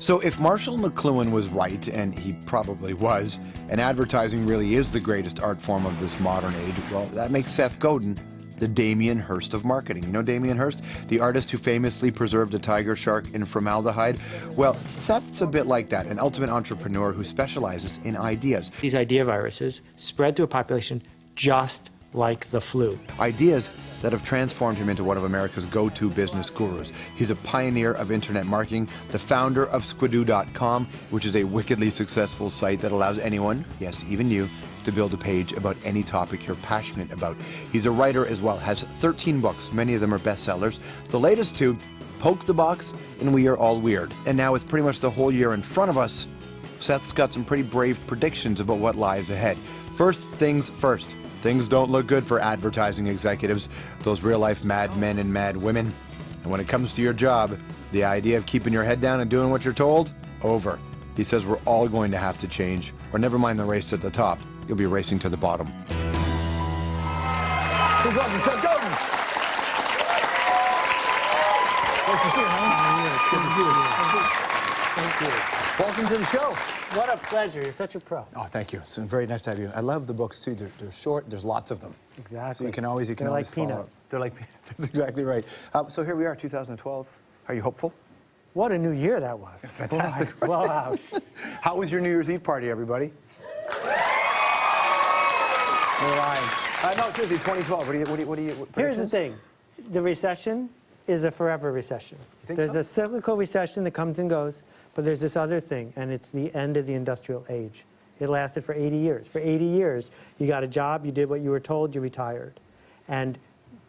So if Marshall McLuhan was right, and he probably was, and advertising really is the greatest art form of this modern age, well, that makes Seth Godin the Damien Hirst of marketing. You know Damien Hirst? The artist who famously preserved a tiger shark in formaldehyde? Well, Seth's a bit like that, an ultimate entrepreneur who specializes in ideas. These idea viruses spread through a population just like the flu. Ideas that have transformed him into one of America's go-to business gurus. He's a pioneer of internet marketing, the founder of Squidoo.com, which is a wickedly successful site that allows anyone, yes, even you, to build a page about any topic you're passionate about. He's a writer as well, has 13 books, many of them are bestsellers. The latest two, Poke the Box and We Are All Weird. And now with pretty much the whole year in front of us, Seth's got some pretty brave predictions about what lies ahead. First things first. Things don't look good for advertising executives, those real-life mad men and mad women. And when it comes to your job, the idea of keeping your head down and doing what you're told, over. He says we're all going to have to change, or never mind the race to the top, you'll be racing to the bottom. Please welcome Seth Godin. Nice to see you, man. Good to see you. Thank you. Welcome to the show. What a pleasure. You're such a pro. Oh, thank you. It's very nice to have you. I love the books, too. They're short. There's lots of them. Exactly. So you can always They're always like follow. peanuts. They're like peanuts. That's exactly right. So here we are, 2012. Are you hopeful? What a new year that was. Fantastic. Boy, wow. How was your New Year's Eve party, everybody? You're lying. No, seriously, 2012. What do you Here's the thing. The recession is a forever recession. You think There's so? a cyclical recession that comes and goes, but there's this other thing, and it's the end of the industrial age. It lasted for 80 years. For 80 years, you got a job, you did what you were told, you retired. And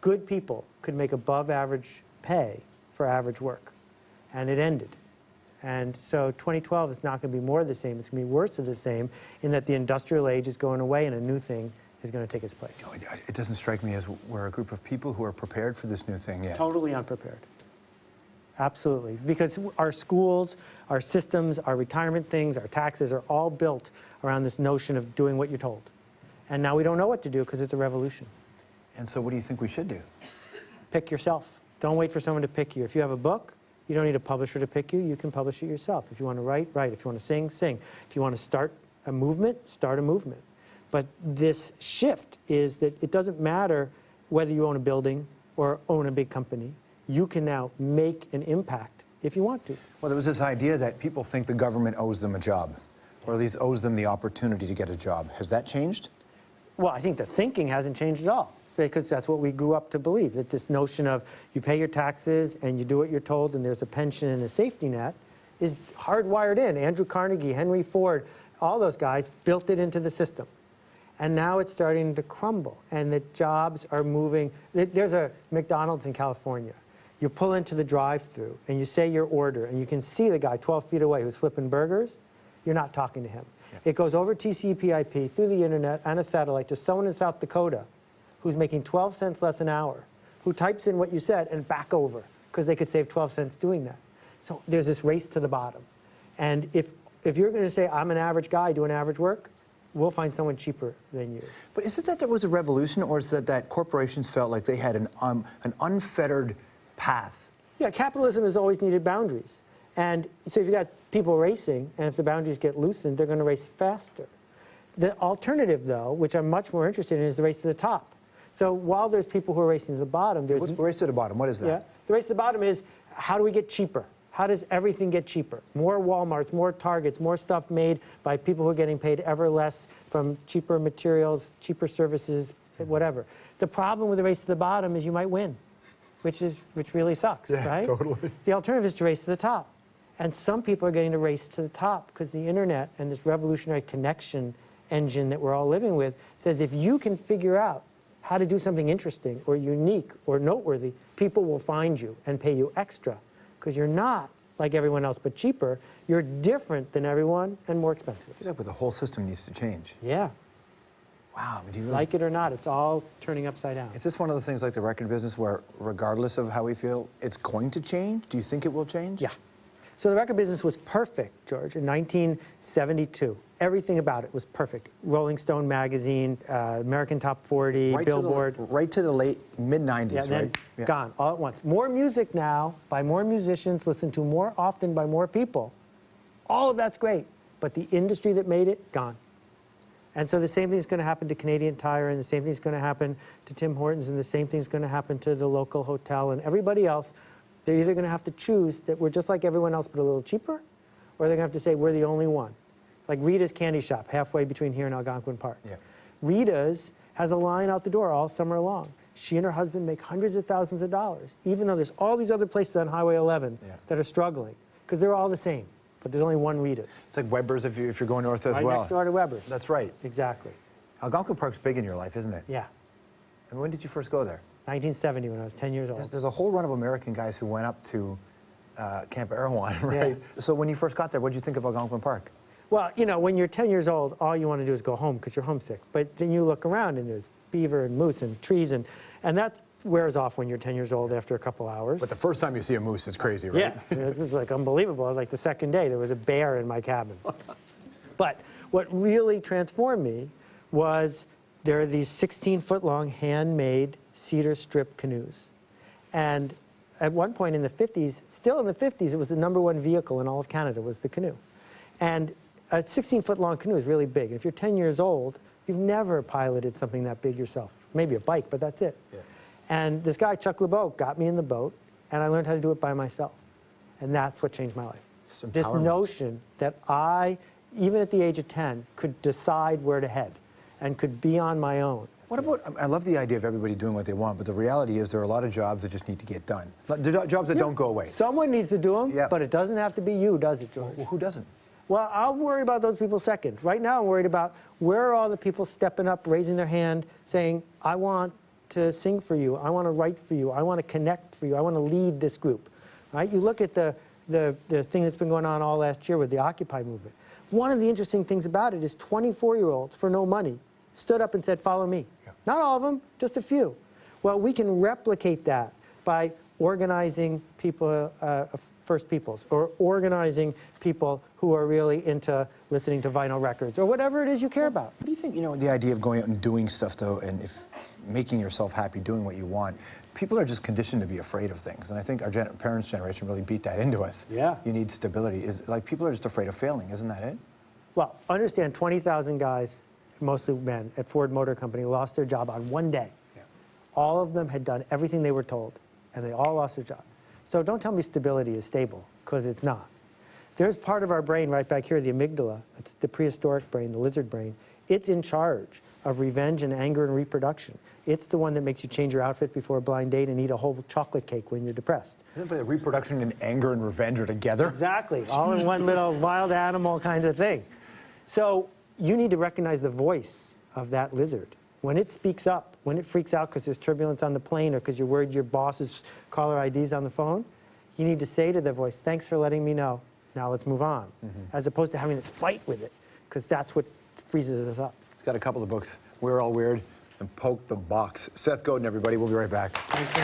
good people could make above average pay for average work. And it ended. And so 2012 is not going to be more of the same. It's going to be worse of the same in that the industrial age is going away and a new thing is going to take its place. It doesn't strike me as we're a group of people who are prepared for this new thing yet. Totally unprepared. Absolutely. Because our schools, our systems, our retirement things, our taxes are all built around this notion of doing what you're told. And now we don't know what to do because it's a revolution. And so what do you think we should do? Pick yourself. Don't wait for someone to pick you. If you have a book, you don't need a publisher to pick you. You can publish it yourself. If you want to write, write. If you want to sing, sing. If you want to start a movement, start a movement. But this shift is that it doesn't matter whether you own a building or own a big company. You can now make an impact if you want to. Well, there was this idea that people think the government owes them a job, or at least owes them the opportunity to get a job. Has that changed? Well, I think the thinking hasn't changed at all, because that's what we grew up to believe, that this notion of you pay your taxes and you do what you're told and there's a pension and a safety net is hardwired in. Andrew Carnegie, Henry Ford, all those guys built it into the system. And now it's starting to crumble, and the jobs are moving. There's a McDonald's in California. You pull into the drive-thru and you say your order, and you can see the guy 12 feet away who's flipping burgers. You're not talking to him. Yeah. It goes over TCP/IP through the internet and a satellite to someone in South Dakota who's making 12 cents less an hour, who types in what you said and back over, because they could save 12 cents doing that. So there's this race to the bottom. And if you're going to say, I'm an average guy doing average work, we'll find someone cheaper than you. But is it that there was a revolution, or is it that corporations felt like they had an unfettered path? Yeah, capitalism has always needed boundaries. And so if you've got people racing, and if the boundaries get loosened, they're going to race faster. The alternative, though, which I'm much more interested in, is the race to the top. So while there's people who are racing to the bottom, there's... What's the race to the bottom? What is that? Yeah, the race to the bottom is, how do we get cheaper? How does everything get cheaper? More Walmarts, more Targets, more stuff made by people who are getting paid ever less from cheaper materials, cheaper services, whatever. The problem with the race to the bottom is you might win, which really sucks, yeah, right? Totally. The alternative is to race to the top. And some people are getting to race to the top because the internet and this revolutionary connection engine that we're all living with says if you can figure out how to do something interesting or unique or noteworthy, people will find you and pay you extra. Because you're not like everyone else, but cheaper. You're different than everyone and more expensive. Yeah, but the whole system needs to change. Yeah. Wow. Do you really... Like it or not, it's all turning upside down. Is this one of the things like the record business where, regardless of how we feel, it's going to change? Do you think it will change? Yeah. So the record business was perfect, George, in 1972. Everything about it was perfect. Rolling Stone magazine, American Top 40, Billboard. Right to the late mid-90s, yeah, then right? Yeah. Gone, all at once. More music now, by more musicians, listened to more often by more people, All of that's great, but the industry that made it, gone. And so the same thing is going to happen to Canadian Tire, and the same thing is going to happen to Tim Hortons, and the same thing is going to happen to the local hotel and everybody else. They're either going to have to choose that we're just like everyone else but a little cheaper, or they're going to have to say we're the only one. Like Rita's Candy Shop, halfway between here and Algonquin Park. Yeah. Rita's has a line out the door all summer long. She and her husband make hundreds of thousands of dollars, even though there's all these other places on Highway 11 that are struggling, because they're all the same, but there's only one Rita's. It's like Weber's if you're going north as well. Right next door to Weber's. That's right. Exactly. Algonquin Park's big in your life, isn't it? Yeah. And when did you first go there? 1970, when I was 10 years old. There's a whole run of American guys who went up to Camp Erewhon, right? Yeah. So when you first got there, what did you think of Algonquin Park? Well, you know, when you're 10 years old, all you want to do is go home because you're homesick. But then you look around and there's beaver and moose and trees, and that wears off when you're 10 years old after a couple hours. But the first time you see a moose, it's crazy, right? Yeah, this is like unbelievable. It was like the second day, there was a bear in my cabin. But what really transformed me was there are these 16-foot-long handmade cedar strip canoes. And at one point in the 50s, still in the 50s, it was the #1 vehicle in all of Canada was the canoe. And a 16-foot-long canoe is really big. And if you're 10 years old, you've never piloted something that big yourself. Maybe a bike, but that's it. Yeah. And this guy, Chuck LeBeau, got me in the boat, and I learned how to do it by myself. And that's what changed my life. This notion that I, even at the age of 10, could decide where to head and could be on my own. What about, I love the idea of everybody doing what they want, but the reality is there are a lot of jobs that just need to get done. Jobs that don't go away. Someone needs to do them, but it doesn't have to be you, does it, George? Well, who doesn't? Well, I'll worry about those people second. Right now, I'm worried about where are all the people stepping up, raising their hand, saying, I want to sing for you, I want to write for you, I want to connect for you, I want to lead this group. Right? You look at the thing that's been going on all last year with the Occupy movement. One of the interesting things about it is 24-year-olds, for no money, stood up and said, follow me. Yeah. Not all of them, just a few. Well, we can replicate that by organizing people, First Peoples, or organizing people who are really into listening to vinyl records, or whatever it is you care about. What do you think, you know, the idea of going out and doing stuff, though, and making yourself happy, doing what you want, people are just conditioned to be afraid of things, and I think our parents' generation really beat that into us. Yeah. You need stability. Like, people are just afraid of failing, isn't that it? Well, understand 20,000 guys, mostly men, at Ford Motor Company lost their job on one day. Yeah. All of them had done everything they were told, and they all lost their job. So don't tell me stability is stable, because it's not. There's part of our brain right back here, the amygdala, it's the prehistoric brain, the lizard brain. It's in charge of revenge and anger and reproduction. It's the one that makes you change your outfit before a blind date and eat a whole chocolate cake when you're depressed. Isn't it the reproduction and anger and revenge are together? Exactly, all in one little wild animal kind of thing. So you need to recognize the voice of that lizard. When it speaks up, when it freaks out because there's turbulence on the plane or because you're worried your boss's caller ID's on the phone, you need to say to the voice, thanks for letting me know, now let's move on, as opposed to having this fight with it, because that's what freezes us up. It's got a couple of books, We're All Weird and Poke the Box. Seth Godin, everybody. We'll be right back.